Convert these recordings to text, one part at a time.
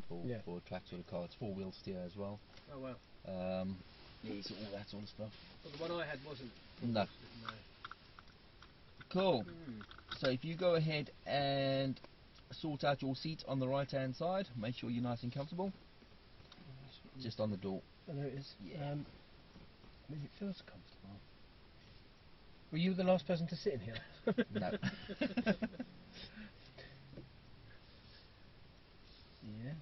for track sort of car. It's 4-wheel steer as well. Oh wow. Yeah, so all that sort of stuff. Well, the one I had wasn't. No. Cool. So if you go ahead and sort out your seat on the right hand side, make sure you're nice and comfortable. Just on the door. I know it is. Yeah. I mean, it feels comfortable. Were you the last person to sit in here? No. Yeah.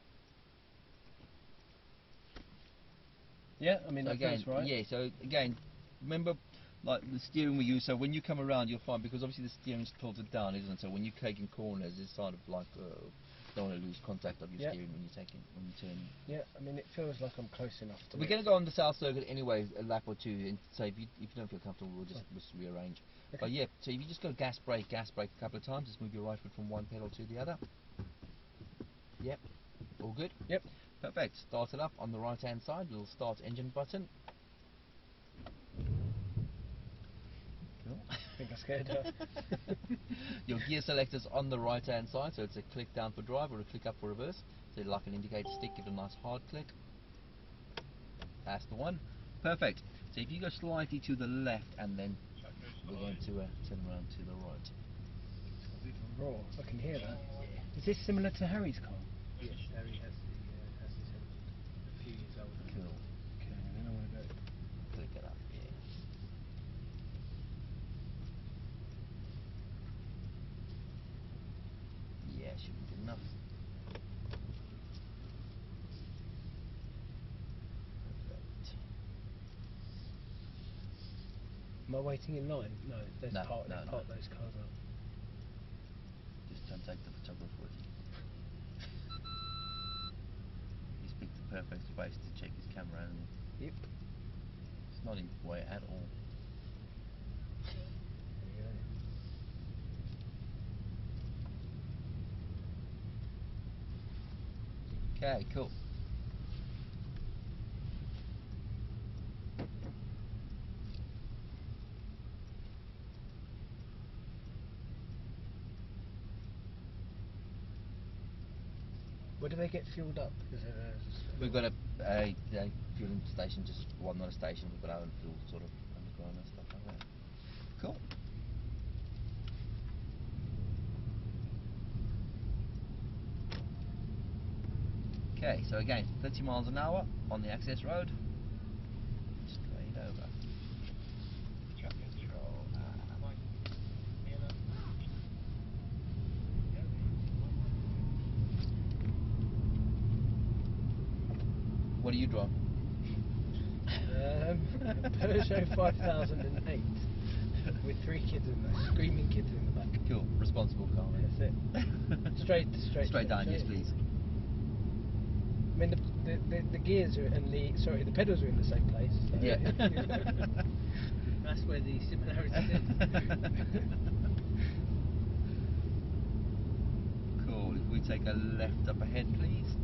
Yeah, I mean, So that again, feels right. yeah, so again, remember like the steering we use, so when you come around you'll find, because obviously the steering's tilted down, isn't it? So when you're taking corners, it's sort of like, don't want to lose contact of your steering when you're turning. Yeah, I mean, it feels like I'm close enough to We're going to go on the South Circuit anyway, a lap or two, and so if you don't feel comfortable, we'll just rearrange. Okay. But yeah, so if you just go gas brake a couple of times, just move your right foot from one pedal to the other. Yep, all good? Yep. Perfect. Start it up on the right hand side, little start engine button. Cool. I think I scared her. Your gear selector's on the right hand side, so it's a click down for drive or a click up for reverse. So like an indicator stick, give it a nice hard click. That's the one. Perfect. So if you go slightly to the left, and then we're going to turn around to the right. It's a bit of a roar. I can hear that. Yeah. Is this similar to Harry's car? Yes, Harry has this engine, a few years old. Cool. Okay, then I want to go. Click it up, yeah. Yeah, should be good enough. Perfect. Am I waiting in line? No, there's No, part no. those cars up. Just don't take the photographer with you. He's picked the perfect space to check his camera, and Yep. it's not in the way at all. There you go. Okay, cool. Where do they get fueled up? We've got a fueling station, just, well, not a station, we've got our own fuel sort of underground and stuff like that. Cool. Okay, so again, 30 miles an hour on the access road. Straight over. What do you drive? Peugeot 5008 with 3 kids in there, screaming kids in the back. Cool, responsible car. That's it. Straight Down, yes please. I mean, the gears are and the pedals are in the same place. So Yeah. That's where the similarity is. Cool, if we take a left up ahead please.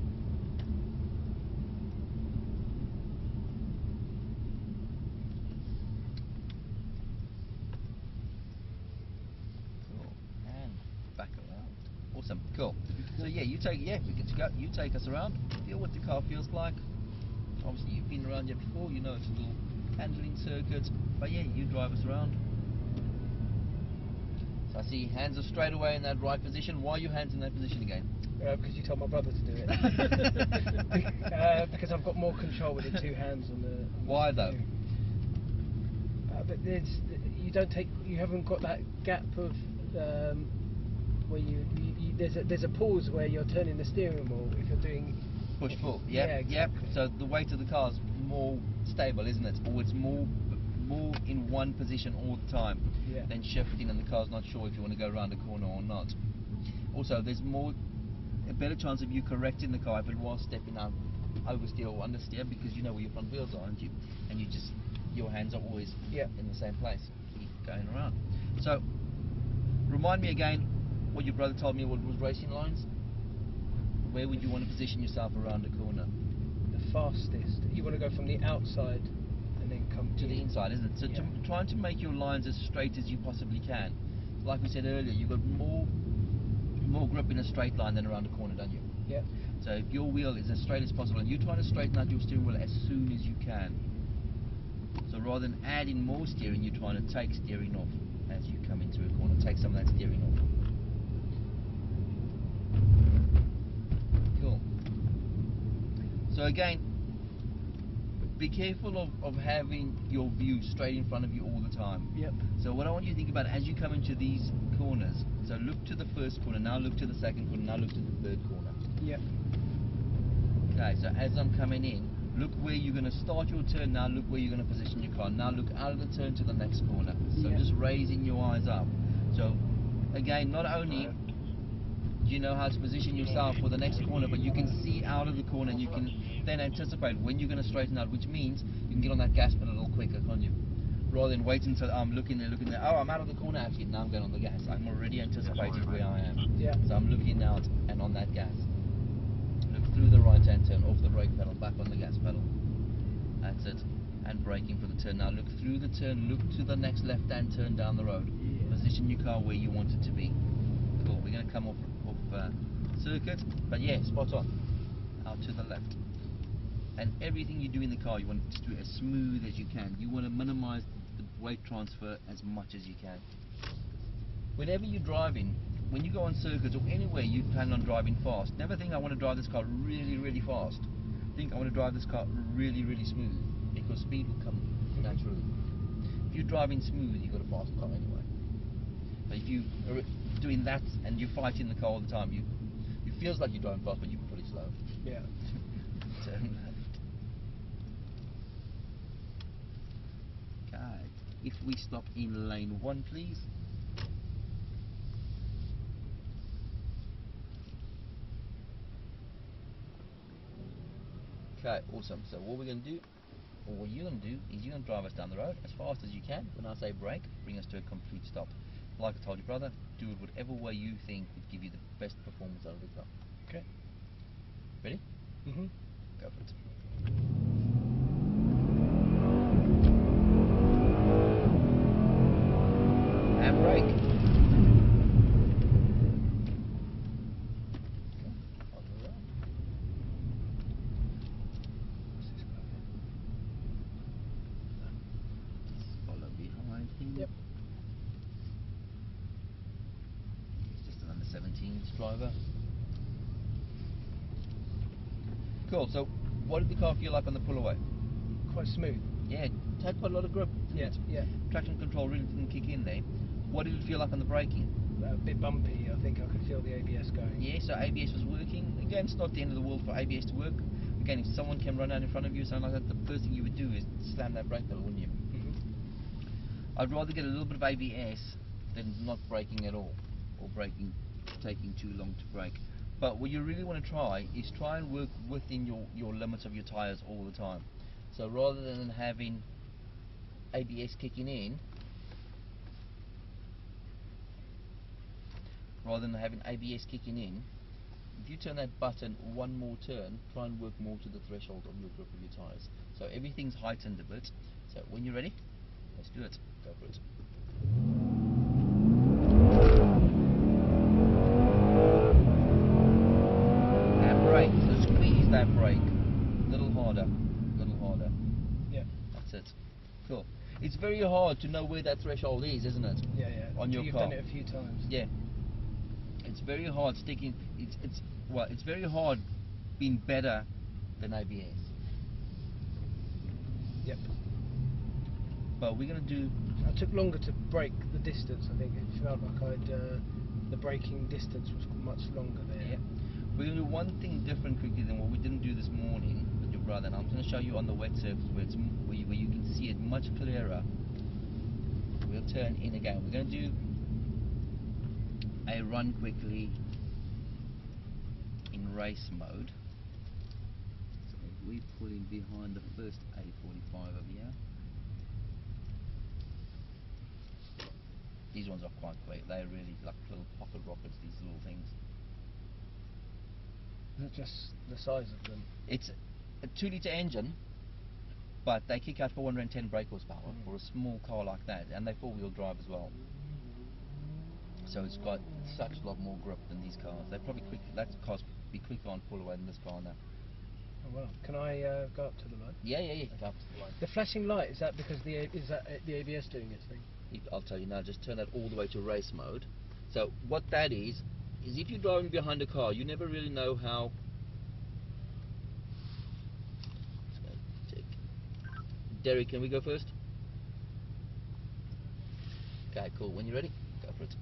Cool, and back around. Awesome, cool. So yeah, we're good to go. You take us around, feel what the car feels like. Obviously you've been around here before, you know it's a little handling circuit, but yeah, you drive us around. So I see hands are straight away in that right position. Why are your hands in that position again? Because you told my brother to do it. Because I've got more control with the 2 hands on the. Why though? But you haven't got that gap of where there's a pause where you're turning the steering wheel if you're doing Push pull. Yep, yeah, exactly. Yep. So the weight of the car is more stable, isn't it? Or it's more in one position all the time. Yeah. Then shifting, and the car's not sure if you want to go around a corner or not. Also, there's a better chance of you correcting the car if it was stepping out oversteer or understeer, because you know where your front wheels are, and your hands are always in the same place. Keep going around. So remind me again what your brother told me was racing lines. Where would you want to position yourself around a corner? The fastest. You want to go from the outside and then come to the inside, isn't it? So trying to make your lines as straight as you possibly can. Like we said earlier, you've got more more grip in a straight line than around a corner, don't you? Yep. So if your wheel is as straight as possible and you're trying to straighten out your steering wheel as soon as you can. So rather than adding more steering, you're trying to take steering off as you come into a corner. Take some of that steering off. Cool. So again, be careful of having your view straight in front of you all the time. Yep. So what I want you to think about as you come into these corners, so look to the first corner, now look to the second corner, now look to the third corner. Yep. Okay, so as I'm coming in, look where you're going to start your turn, now look where you're going to position your car. Now look out of the turn to the next corner. So Yep. just raising your eyes up. So again, not only do you know how to position yourself for the next corner, but you can see out of the corner and you can then anticipate when you're going to straighten out, which means you can get on that gas pedal a little quicker, can't you? Rather than waiting until I'm looking there, oh, I'm out of the corner actually, now I'm going on the gas. I'm already anticipating where I am. Yeah. So I'm looking out and on that gas. Look through the right hand turn, off the brake pedal, back on the gas pedal. That's it. And braking for the turn. Now look through the turn, look to the next left hand turn down the road. Yeah. Position your car where you want it to be. Cool, we're going to come off circuit, but yeah, spot on. Out to the left. And everything you do in the car, you want to do it as smooth as you can. You want to minimize the weight transfer as much as you can. Whenever you're driving, when you go on circuits or anywhere you plan on driving fast, never think I want to drive this car really, really fast. Think I want to drive this car really, really smooth, because speed will come naturally. If you're driving smooth, you've got a fast car anyway. But if you are doing that and you're fighting the car all the time, it feels like you're driving fast, but you're pretty slow. Yeah. Turn left. Okay, if we stop in lane 1, please. Okay, awesome. So what we're going to do, or what you're going to do, is you're going to drive us down the road as fast as you can. When I say brake, bring us to a complete stop. Like I told you, brother, do it whatever way you think would give you the best performance out of the car. Okay. Ready? Mhm. Go for it. And brake. On the road. Follow behind him. Yep. He's just an under 17s driver. Cool, so what did the car feel like on the pull away? Quite smooth. Yeah, it had quite a lot of grip. Yeah. Yeah. Traction control really didn't kick in there. What did it feel like on the braking? A bit bumpy. I think I could feel the ABS going. Yeah, so ABS was working. Again, it's not the end of the world for ABS to work. Again, if someone came run out in front of you or something like that, the first thing you would do is slam that brake pedal, wouldn't you? Mhm. I'd rather get a little bit of ABS than not braking at all, or braking taking too long to brake. But what you really want to try is try and work within your limits of your tyres all the time. So rather than having ABS kicking in, if you turn that button one more turn, try and work more to the threshold of your grip of your tyres. So everything's heightened a bit. So when you're ready, let's do it. Go for it. And brake. So squeeze that brake. Little harder. Little harder. Yeah. That's it. Cool. It's very hard to know where that threshold is, isn't it? Yeah. Yeah. On your You've car. done it a few times. Yeah. It's very hard sticking. It's very hard being better than ABS. Yep. But we're gonna do. I took longer to brake the distance. I think it felt like the braking distance was much longer there. Yeah. We're gonna do one thing different quickly than what we didn't do this morning with your brother, and I'm gonna show you on the wet surface where where you can see it much clearer. We'll turn in again. We're gonna do a run quickly in race mode. So we pull in behind the first A45 over here. These ones are quite quick. They're really like little pocket rockets, these little things. Is it just the size of them? It's a 2-litre engine, but they kick out 410 brake horsepower for a small car like that, and they're 4-wheel drive as well. So it's got such a lot more grip than these cars. They're probably quick. That car's be quicker on pull away than this car now. Oh wow. Can I go up to the line? Yeah, go up to the line. The flashing light, is that because the ABS doing its thing? I'll tell you now. Just turn that all the way to race mode. So what that is if you're driving behind a car, you never really know how. Derek, can we go first? Okay, cool. When you're ready, go for it.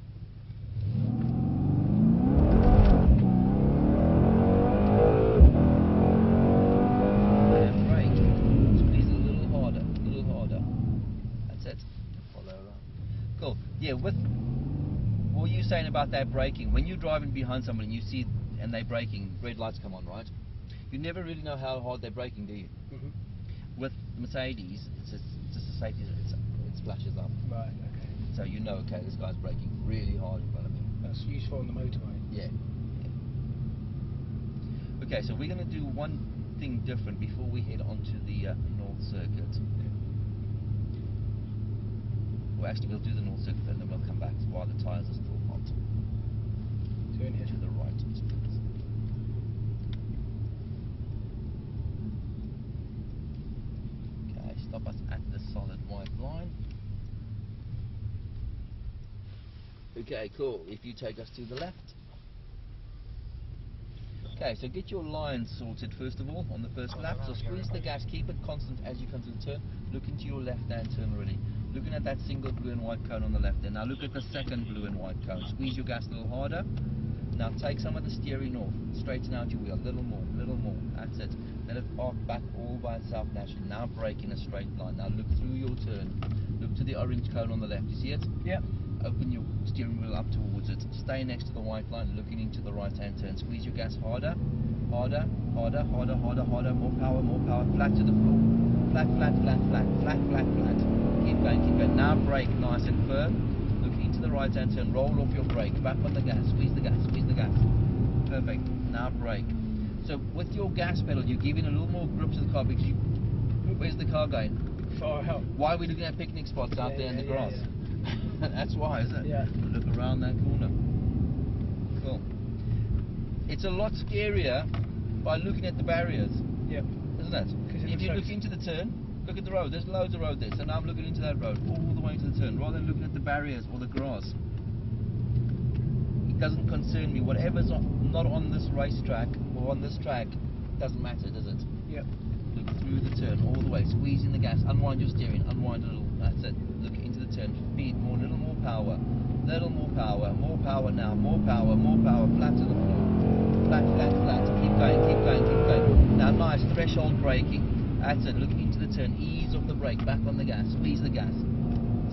And brake. Squeeze it a little harder, a little harder. That's it. Follow around. Cool. Yeah, with what you saying about that braking, when you're driving behind somebody and you see and they're braking, red lights come on, right? You never really know how hard they're braking, do you? Mm-hmm. With Mercedes, it's just a safety, it splashes up. Right, okay. So you know, okay, this guy's braking really hard in front of me. That's useful on the motorway. Yeah. Okay, so we're going to do one thing different before we head onto the North Circuit. Well, actually, we'll do the North Circuit and then we'll come back while the tyres are still hot. Turn here. To the right. Okay, stop us at the solid white line. Okay, cool. If you take us to the left. Okay, so get your line sorted first of all on the first lap. So squeeze the gas, keep it constant as you come to the turn. Look into your left-hand turn already. Looking at that single blue and white cone on the left there. Now look at the second blue and white cone. Squeeze your gas a little harder. Now take some of the steering off. Straighten out your wheel. Little more, little more. That's it. Let it arc back all by itself naturally. Now brake in a straight line. Now look through your turn. Look to the orange cone on the left. You see it? Yep. Open your steering wheel up towards it. Stay next to the white line, looking into the right-hand turn. Squeeze your gas harder, harder, harder, harder, harder, harder. More power, more power. Flat to the floor. Flat, flat, flat, flat, flat, flat, flat. Keep going, keep going. Now brake nice and firm. Looking into the right-hand turn. Roll off your brake. Back on the gas. Squeeze the gas. Squeeze the gas. Perfect. Now brake. So with your gas pedal, you're giving a little more grip to the car because you. Where's the car going? Far out. Why are we looking at picnic spots out there in the grass? Yeah. That's why, isn't it? Yeah. Look around that corner. Cool. It's a lot scarier by looking at the barriers, Yep. isn't it? If you look into the turn, look at the road. There's loads of road there. So now I'm looking into that road all the way to the turn, rather than looking at the barriers or the grass. It doesn't concern me. Whatever's not on this racetrack or on this track doesn't matter, does it? Yep. Look through the turn all the way, squeezing the gas, unwind your steering, unwind a little, that's it. Look into the turn, feed more, little more power now, more power, flat to the floor, flat, flat, flat, keep going, keep going, keep going. Now nice, threshold braking, that's it, look into the turn, ease off the brake, back on the gas, squeeze the gas,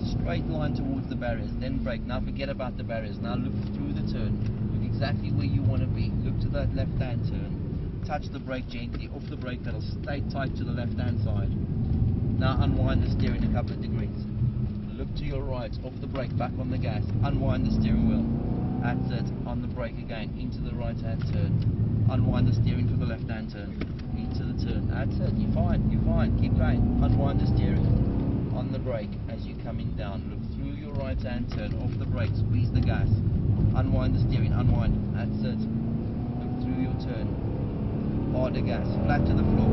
straight line towards the barriers, then brake, now forget about the barriers, now look through the turn, look exactly where you want to be, look to that left hand turn. Touch the brake gently, off the brake pedal, stay tight to the left hand side. Now unwind the steering a couple of degrees. Look to your right, off the brake, back on the gas, unwind the steering wheel. That's it, on the brake again, into the right hand turn. Unwind the steering for the left hand turn, into the turn. That's it, you're fine, keep going. Unwind the steering, on the brake as you're coming down. Look through your right hand turn, off the brake, squeeze the gas. Unwind the steering, unwind, that's it. Look through your turn. Harder gas, flat to the floor.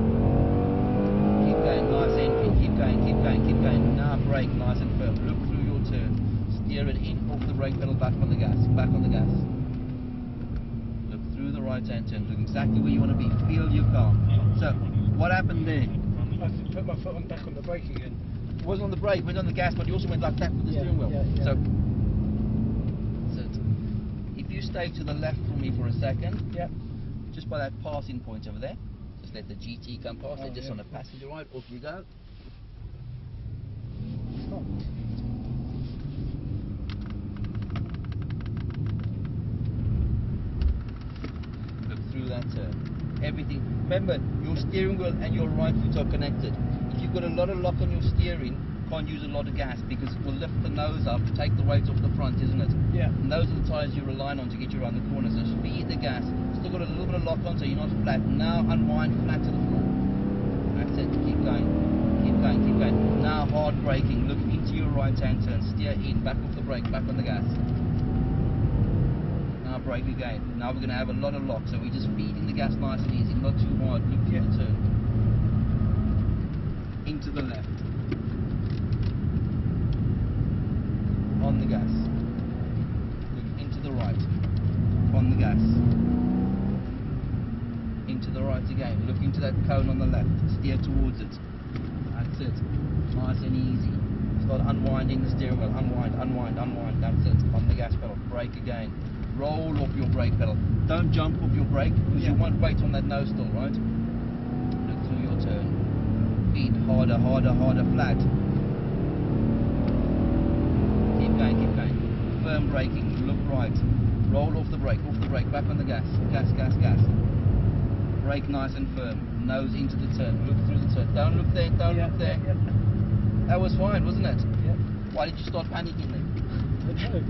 Keep going, nice entry, keep going, keep going, keep going. Now brake, nice and firm. Look through your turn. Steer it in, off the brake pedal, back on the gas, back on the gas. Look through the right hand turn, look exactly where you want to be. Feel your car. So, what happened there? I put my foot back on the brake again. It wasn't on the brake, went on the gas, but you also went like that with the steering wheel. Yeah. So, if you stay to the left for me for a second. Yep. Just by that passing point over there, just let the GT come past. They're just yeah. on a passenger ride. Off you go. Stop. Look through that turn. Everything. Remember, your steering wheel and your right foot are connected. If you've got a lot of lock on your steering, can't use a lot of gas because it will lift the nose up, take the weight off the front, isn't it? Yeah. And those are the tyres you're relying on to get you around the corner. So speed the gas. Still got a little bit of lock on so you're not flat. Now unwind flat to the floor. That's it. Keep going. Keep going. Keep going. Now hard braking. Look into your right hand turn. Steer in. Back off the brake. Back on the gas. brake again. Now we're going to have a lot of lock, so we're just feeding the gas nice and easy, not too hard. Look through the turn. Into the left. On the gas. Look into the right. On the gas. Into the right again. Look into that cone on the left. Steer towards it. That's it. Nice and easy. Start unwinding the steering wheel. Unwind, unwind, unwind. That's it. On the gas pedal. Brake again. Roll off your brake pedal. Don't jump off your brake because you want weight on that nose still, right? Look through your turn. Feed harder, harder, harder, flat. Keep going, keep going. Firm braking. Look right. Roll off the brake, back on the gas. Gas, gas, gas. Brake nice and firm. Nose into the turn. Look through the turn. Don't look there, don't look there. That was fine, wasn't it? Yeah. Why did you start panicking then? No.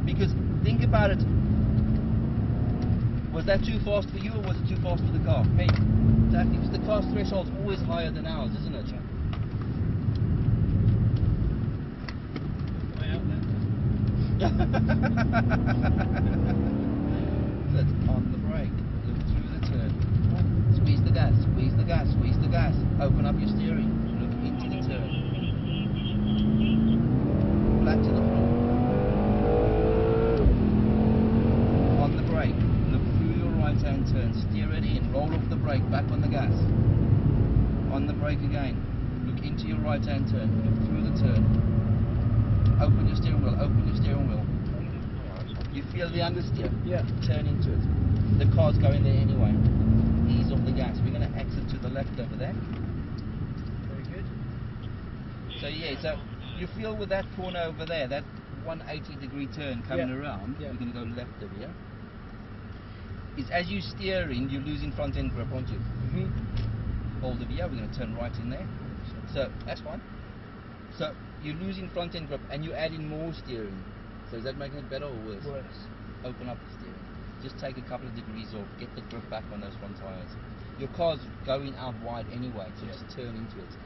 Because think about it. Was that too fast for you or was it too fast for the car? Me. Exactly, because the car's threshold's always higher than ours, isn't it? My outlet. Sit on the brake. Look through the turn. Squeeze the gas, squeeze the gas, squeeze the gas. Open up your steering. Look into the turn. Flat to the floor. On the brake. Look through your right hand turn. Steer it in. Roll off the brake. Back on the gas. On the brake again. Look into your right hand turn. Look through the turn. Open your steering wheel. Open your steering wheel. You feel the understeer? Yeah. Turn into it. The car's going there anyway. Ease off the gas. We're going to exit to the left over there. Very good. So yeah, so you feel with that corner over there, that 180-degree turn coming around, Yeah. we're going to go left over here. Is as you steer in, you're losing front end grip, aren't you? Hold over here, we're going to turn right in there. So that's fine. So you're losing front end grip and you add in more steering. So is that making it better or worse? Worse. Open up the steering. Just take a couple of degrees off, get the grip back on those front tires. Your car's going out wide anyway, so just turn into it.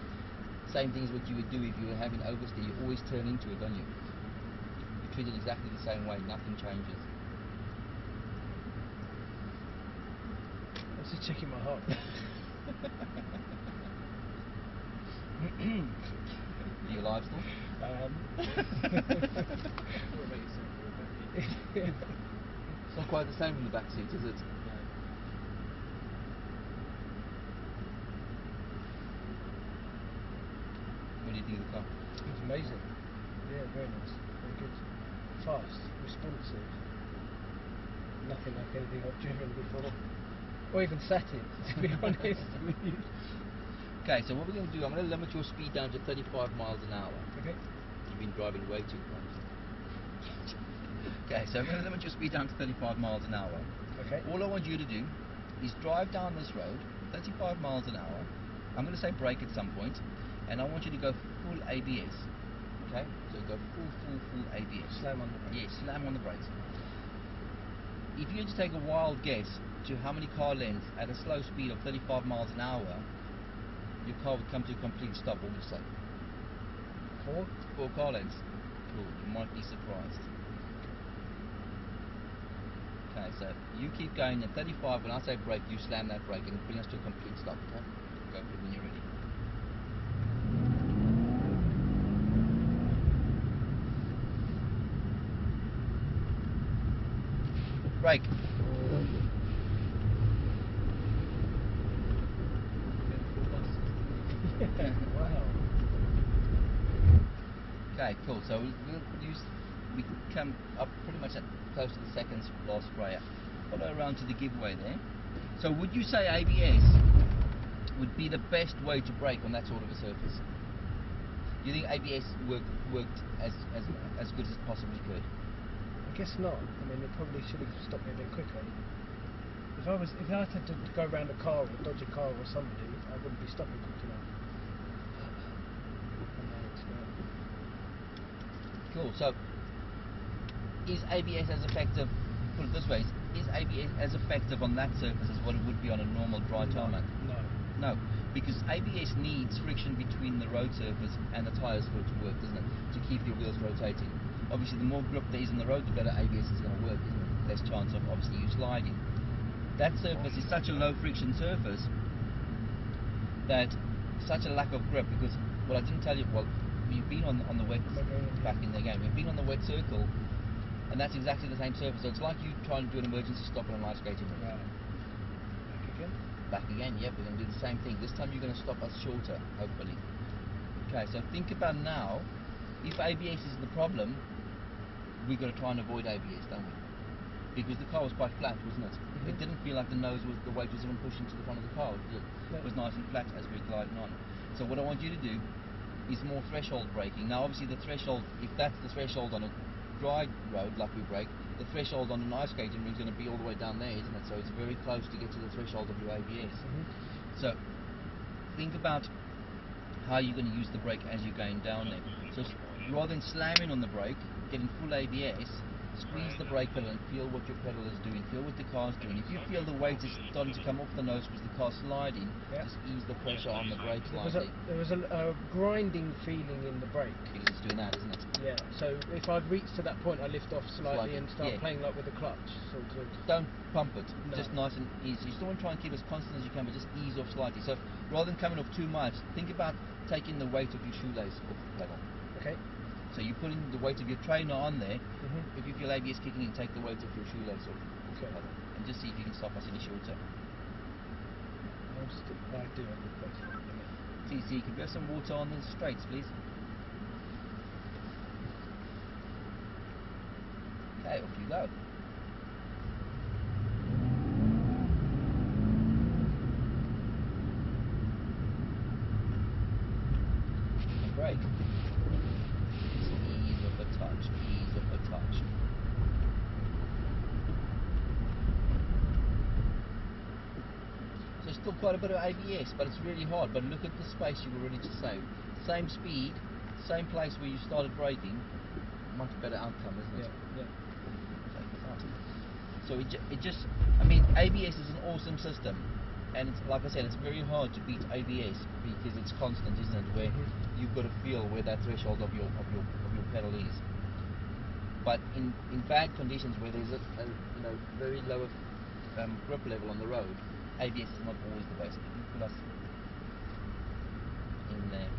Same thing as what you would do if you were having oversteer. You always turn into it, don't you? You treat it exactly the same way, nothing changes. I was just checking my heart. Are you alive still? What about yourself? It's not quite the same in the back seat, is it? What do you think of the car? It's amazing. Yeah, very nice. Very good. Fast, responsive. Nothing like anything I've driven before. Or even sat in, to be honest with you. Okay, so what we're going to do, I'm going to limit your speed down to 35 miles an hour. Okay. You've been driving way too fast. Okay, so I'm going to limit your speed down to 35 miles an hour. Okay. All I want you to do is drive down this road, 35 miles an hour. I'm going to say brake at some point, and I want you to go full ABS. Okay? So go full ABS. Slam on the brakes. Yeah, slam on the brakes. If you had to take a wild guess to how many car lengths at a slow speed of 35 miles an hour, your car would come to a complete stop, what would you say? 4 car lengths. Cool, you might be surprised. Okay, so you keep going at 35, when I say brake, you slam that brake and bring us to a complete stop, okay? Go for it when you're ready. Brake. Wow. Okay, cool. So we come up pretty much at close to the second last sprayer. Follow around to the giveaway there. So would you say ABS would be the best way to brake on that sort of a surface? Do you think ABS worked as good as it possibly could? I guess not. I mean, it probably should have stopped me a bit quicker. If I had to go around a car or dodge a car or somebody, I wouldn't be stopping quick enough. Cool. So is ABS as effective? Put it this way: is ABS as effective on that surface as what it would be on a normal dry tarmac? No. No, because ABS needs friction between the road surface and the tyres for it to work, doesn't it? To keep your wheels rotating. Obviously, the more grip there is in the road, the better ABS is going to work, isn't it? less chance of obviously you sliding. That surface is such a low friction surface that such a lack of grip, because what I didn't tell you, well, we've been on the wet back in the game, we've been on the wet circle, and that's exactly the same surface. So it's like you trying to do an emergency stop on an ice skating rink. Right. Back again? Back again, yep, we're going to do the same thing. This time you're going to stop us shorter, hopefully. Okay, so think about now, if ABS is the problem, we've got to try and avoid ABS, don't we? Because the car was quite flat, wasn't it? Mm-hmm. It didn't feel like the weight was even pushing to the front of the car. It was nice and flat as we were gliding on. So what I want you to do is more threshold braking. Now obviously the threshold, if that's the threshold on a dry road like we brake, the threshold on an ice skating ring is going to be all the way down there, isn't it? So it's very close to get to the threshold of your ABS. Mm-hmm. So think about how you're going to use the brake as you're going down there. So rather than slamming on the brake, getting full ABS, squeeze the brake pedal and feel what your pedal is doing, feel what the car's doing. If you feel the weight is starting to come off the nose because the car's sliding, just ease the pressure on the brake slightly. There was a grinding feeling in the brake. Because it's doing that, isn't it? Yeah, so if I've reached to that point, I lift off slightly and start playing like with the clutch, sort of. Don't pump it, No. just nice and easy. You still want to try and keep as constant as you can, but just ease off slightly. So rather than coming off too much, think about taking the weight of your shoelace off the pedal. Okay. So you're putting the weight of your trainer on there. Mm-hmm. If you feel ABS kicking in, take the weight of your shoelace off the Okay. pedal, and just see if you can stop us any shorter. I do have the place. TC, can we have some water on the straights, please? Okay, off you go. And brake. Just ease off a touch, ease off a touch. So still quite a bit of ABS, but it's really hard. But look at the space you've already just saved. Same speed, same place where you started braking, much better outcome, isn't it? Yeah. So it just, I mean, ABS is an awesome system, and it's, like I said, it's very hard to beat ABS because it's constant, isn't it? Where you've got to feel where that threshold of your pedal is. But in bad conditions where there's a very low grip level on the road, ABS is not always the best. Pull us in there.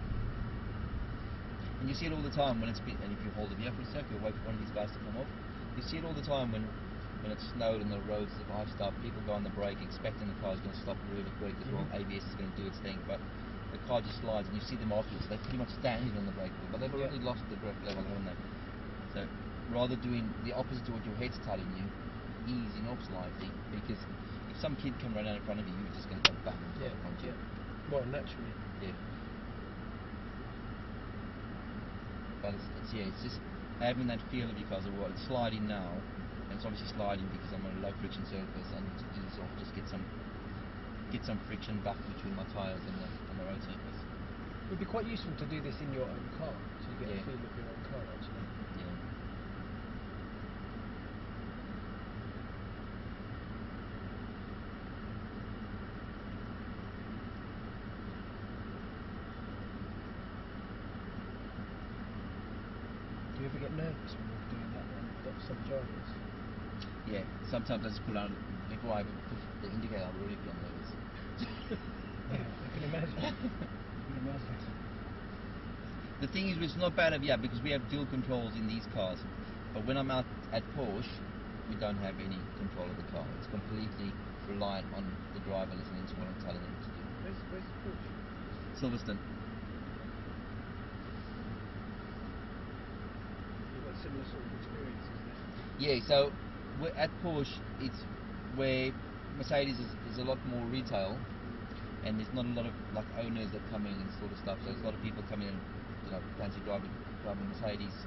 And you see it all the time when it's and if you hold the vehicle a sec, or wait for one of these guys to come off, you see it all the time when it's snowed and the roads are iced up, people go on the brake expecting the car is going to stop really quick as well. ABS is going to do its thing, but the car just slides and you see them afterwards. They're pretty much standing on the brake, but they've already lost the grip level, haven't they? So rather doing the opposite to what your head's telling you, easing off slightly, because if some kid come right out in front of you, you're just going to go bang into it, aren't you? Well, naturally. Yeah. But it's just having that feel of your car as well. It's sliding now, and it's obviously sliding because I'm on a low friction surface. I need to ease off, just get some friction back between my tyres and the road surface. It would be quite useful to do this in your own car, so you get a feel of your own car actually. Yeah. Do you ever get nervous when you're doing that then? Like some drivers? Yeah, sometimes I just pull out, before I even put the indicator, I'll already feel nervous. Yeah, I can imagine. I can imagine. The thing is, it's not bad because we have dual controls in these cars, but when I'm out at Porsche, we don't have any control of the car. It's completely reliant on the driver listening to what I'm telling him to do. Where's the Porsche? Silverstone. You've got similar sort of experiences there. Yeah, so at Porsche, it's where Mercedes is a lot more retail, and there's not a lot of like owners that come in and sort of stuff. So there's a lot of people coming in, fancy driving Mercedes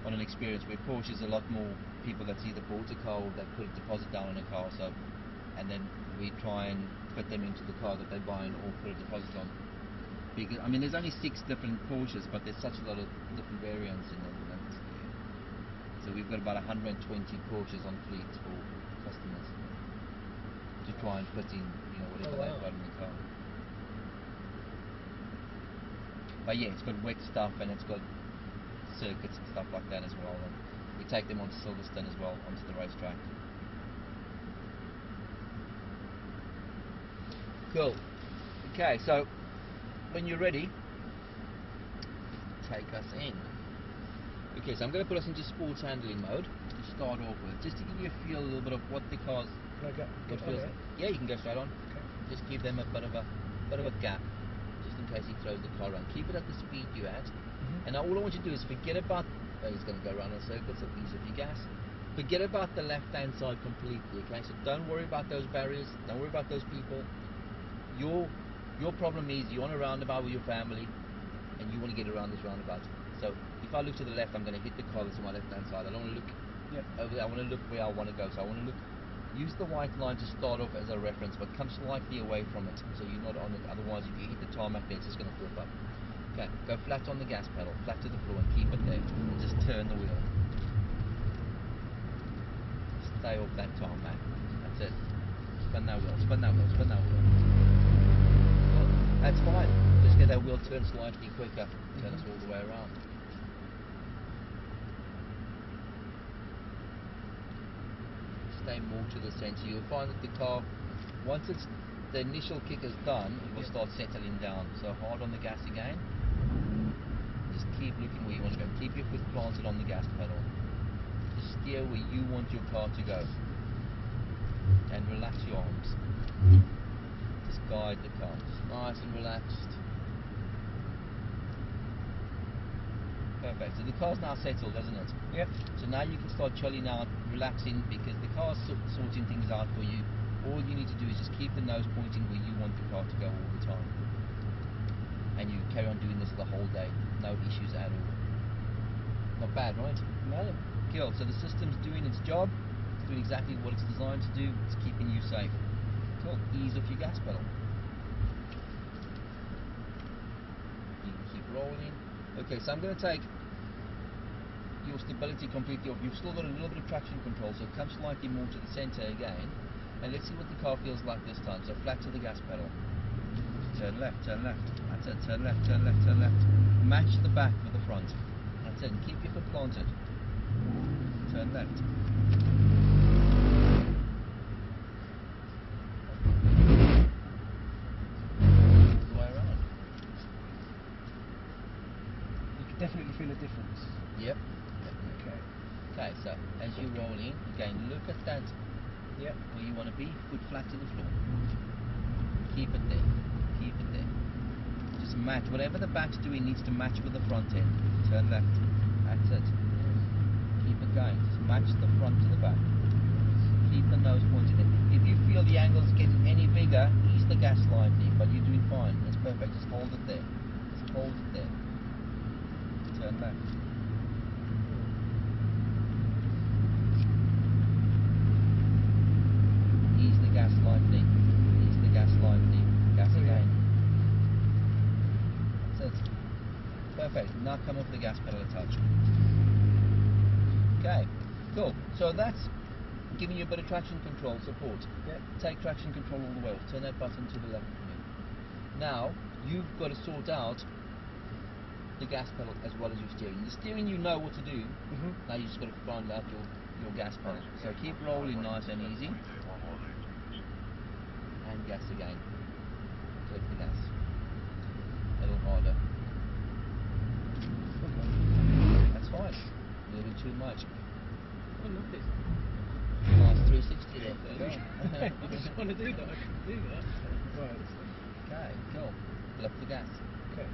on an experience, where Porsche is a lot more people that's either bought a car or that put a deposit down on a car. So, and then we try and fit them into the car that they're buying or put a deposit on. Because I mean, there's only 6 different Porsches, but there's such a lot of different variants in them. So we've got about 120 Porsches on fleet for customers to try and fit in, whatever they've got in the car. But yeah, it's got wet stuff and it's got circuits and stuff like that as well. And We take them onto Silverstone as well, onto the racetrack. Cool. Okay, so when you're ready, take us in. Okay, so I'm going to put us into sports handling mode to start off with, just to give you a feel, a little bit of what the car's. Can I get on feels it? like. Yeah, you can go straight on. Okay. Just give them a bit of a gap, just in case he throws the car around. Keep it at the speed you're at, and now all I want you to do is forget about. Oh, he's going to go around in circles, so ease up your gas. Forget about the left-hand side completely. Okay, so don't worry about those barriers. Don't worry about those people. Your problem is you're on a roundabout with your family, and you want to get around this roundabout. So if I look to the left, I'm going to hit the car that's on my left-hand side. I don't want to look over there. I want to look where I want to go. So I want to look. Use the white line to start off as a reference, but come slightly away from it, so you're not on it. Otherwise, if you hit the tarmac there, it's just going to flip up. Okay, go flat on the gas pedal, flat to the floor, and keep it there. And just turn the wheel. Stay off that tarmac. That's it. Spin that wheel, spin that wheel, spin that wheel. Well, that's fine. Just get that wheel turned slightly quicker. Turn us all the way around. Stay more to the centre. You'll find that the car, once it's the initial kick is done, it will start settling down. So hard on the gas again. Just keep looking where you want to go. Keep your foot planted on the gas pedal. Just steer where you want your car to go. And relax your arms. Just guide the car. Just nice and relaxed. Perfect. So the car's now settled, hasn't it? Yep. So now you can start chilling out, relaxing, because the car's sorting things out for you. All you need to do is just keep the nose pointing where you want the car to go all the time. And you carry on doing this the whole day. No issues at all. Not bad, right? No. Cool. So the system's doing its job. It's doing exactly what it's designed to do. It's keeping you safe. Cool. Ease off your gas pedal. You can keep rolling. Okay, so I'm going to take your stability completely off. You've still got a little bit of traction control, so come slightly more to the centre again. And let's see what the car feels like this time. So flat to the gas pedal. Turn left, turn left. That's it. Turn left, turn left, turn left. Match the back with the front. That's it. And keep your foot planted. Turn left. All the way around. You can definitely feel a difference. Yep. Okay. Okay, so as you roll in, again, look at that. Yep. Where you want to be, foot flat to the floor. Keep it there. Keep it there. Just match. Whatever the back's doing needs to match with the front end. Turn left. That's it. Keep it going. Just match the front to the back. Keep the nose pointed in. If you feel the angle's getting any bigger, ease the gas slightly, but you're doing fine. That's perfect. Just hold it there. Just hold it there. Turn left. Ease the gas slightly. Ease the gas slightly. Gas again. That's it. Perfect. Now come off the gas pedal a touch. Okay. Cool. So that's giving you a bit of traction control support. Yep. Take traction control all the way off. Turn that button to the left for me. Now you've got to sort out the gas pedal as well as your steering. The steering you know what to do. Now you just got to find out your gas pedal. So keep rolling nice and easy. And gas again. Click the gas. A little harder. That's fine. A little bit too much. Oh, lovely. Nice 360 there. I just want to do that. I can do that. Right. Okay, cool. Flip the gas. Okay.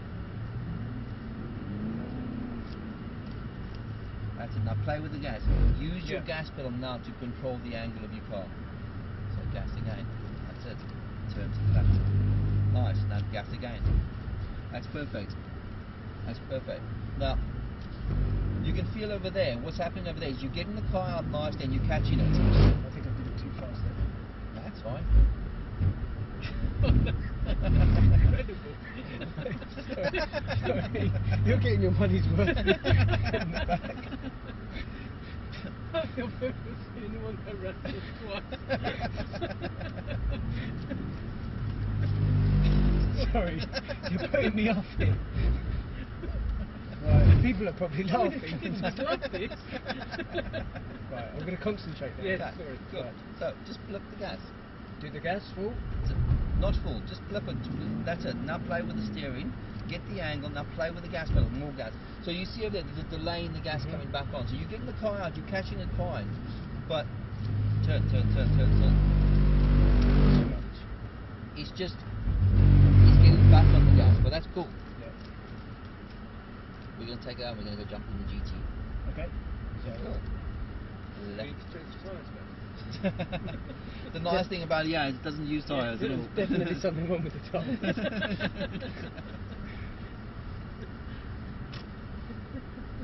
That's it. Now play with the gas. Use your gas pedal now to control the angle of your car. So gas again. That's it. Turn to the left. Nice. Now gas again. That's perfect. That's perfect. Now, you can feel over there, what's happening over there is you're getting the car out nicely and you're catching it. I think I did it too fast there. That's fine. Incredible. Sorry. You're getting your money's worth in the back. I've never seen anyone go round this twice. Sorry, you're putting me off here. Right, people are probably laughing. Just like this. Right, I'm going to concentrate now. Okay, Sorry. good. Right. So just flip the gas. Do the gas full? So, not full, just flip it. That's it. Now play with the steering. Get the angle. Now play with the gas pedal. More gas. So you see over there, there's a delay in the gas coming back on. So you're getting the car out. You're catching it fine. But turn. Too much. He's getting back on the gas. But that's cool. Yeah. We're going to take it out and we're going to go jump in the GT. Okay. So, Cool. You Left. need to change the tyres, man. The nice thing about it, yeah, it doesn't use tyres at all. there's definitely something wrong with the tyres.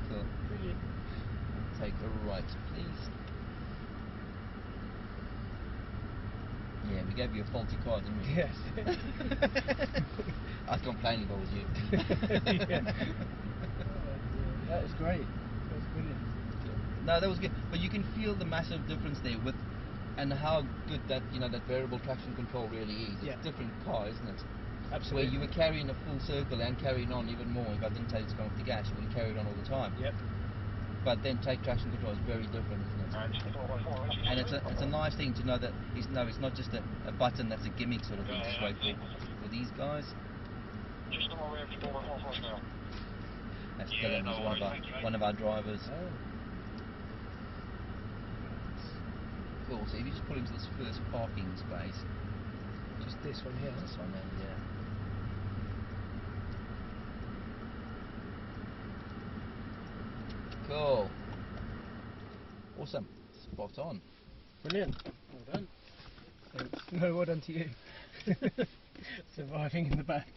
Cool. Brilliant. Take a right, please. Yeah, we gave you a faulty car, didn't we? Yes. I'd complain if I was you. Yeah. That was great. That was brilliant. No, that was good. But you can feel the massive difference there with, and how good that that variable traction control really is. It's Yeah. a different car, isn't it? Absolutely. Where you were carrying a full circle and carrying on even more. If I didn't tell you to go off the gas, you would carry it on all the time. Yep. But then take traction control is very different, isn't it? And it's a nice thing to know that it's not just a button that's a gimmick sort of thing to wait for these guys. That's Dylan, he's one of our drivers. Oh. Cool, so if you just pull into this first parking space. Just this one here. This one then, yeah. Cool. Awesome. Spot on. Brilliant. Well done. Thanks. No, well done to you. Surviving in the back.